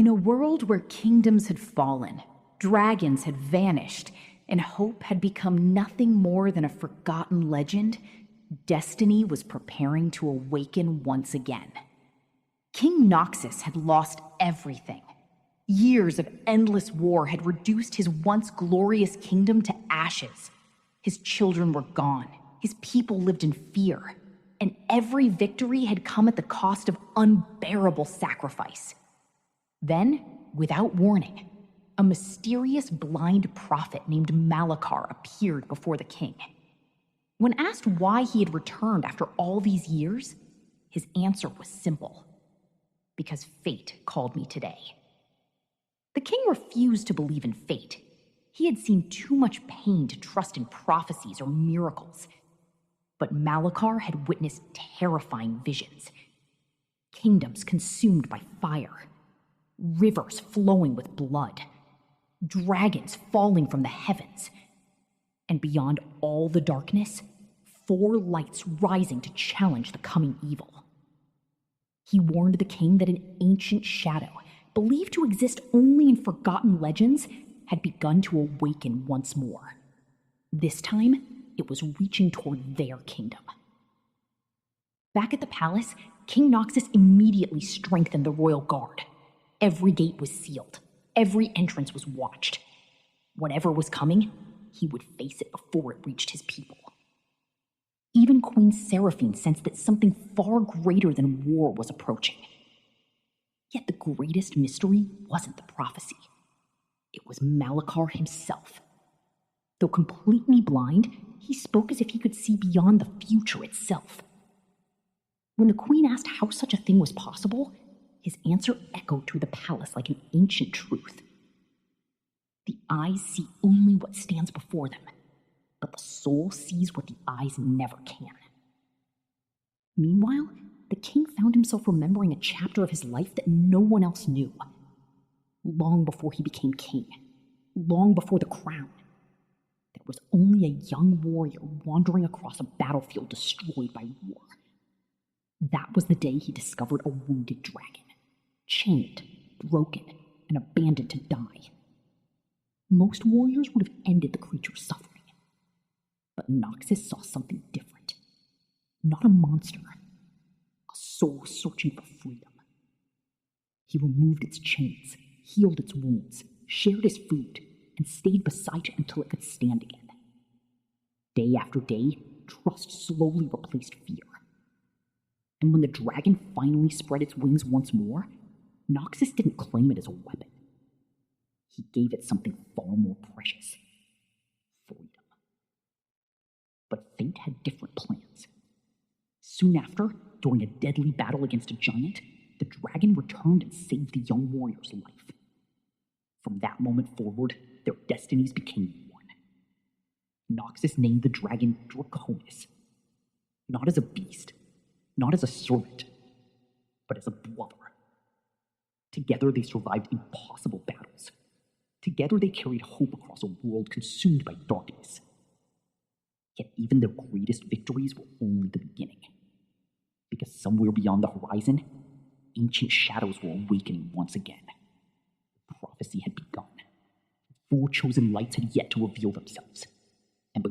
In a world where kingdoms had fallen, dragons had vanished, and hope had become nothing more than a forgotten legend, destiny was preparing to awaken once again. King Noxus had lost everything. Years of endless war had reduced his once glorious kingdom to ashes. His children were gone. His people lived in fear. And every victory had come at the cost of unbearable sacrifice. Then, without warning, a mysterious blind prophet named Malachar appeared before the king. When asked why he had returned after all these years, his answer was simple: because fate called me today. The king refused to believe in fate. He had seen too much pain to trust in prophecies or miracles. But Malachar had witnessed terrifying visions. Kingdoms consumed by fire, rivers flowing with blood, dragons falling from the heavens, and beyond all the darkness, 4 lights rising to challenge the coming evil. He warned the king that an ancient shadow, believed to exist only in forgotten legends, had begun to awaken once more. This time, it was reaching toward their kingdom. Back at the palace, King Noxus immediately strengthened the royal guard. Every gate was sealed. Every entrance was watched. Whatever was coming, he would face it before it reached his people. Even Queen Seraphine sensed that something far greater than war was approaching. Yet the greatest mystery wasn't the prophecy. It was Malachar himself. Though completely blind, he spoke as if he could see beyond the future itself. When the queen asked how such a thing was possible, his answer echoed through the palace like an ancient truth. The eyes see only what stands before them, but the soul sees what the eyes never can. Meanwhile, the king found himself remembering a chapter of his life that no one else knew. Long before he became king, long before the crown, there was only a young warrior wandering across a battlefield destroyed by war. That was the day he discovered a wounded dragon, chained, broken, and abandoned to die. Most warriors would have ended the creature's suffering. But Noxus saw something different. Not a monster, a soul searching for freedom. He removed its chains, healed its wounds, shared his food, and stayed beside it until it could stand again. Day after day, trust slowly replaced fear. And when the dragon finally spread its wings once more, Noxus didn't claim it as a weapon. He gave it something far more precious: freedom. But fate had different plans. Soon after, during a deadly battle against a giant, the dragon returned and saved the young warrior's life. From that moment forward, their destinies became one. Noxus named the dragon Draconis, not as a beast, not as a servant, but as a brother. Together they survived impossible battles. Together they carried hope across a world consumed by darkness. Yet even their greatest victories were only the beginning. Because somewhere beyond the horizon, ancient shadows were awakening once again. Prophecy had begun. 4 chosen lights had yet to reveal themselves. And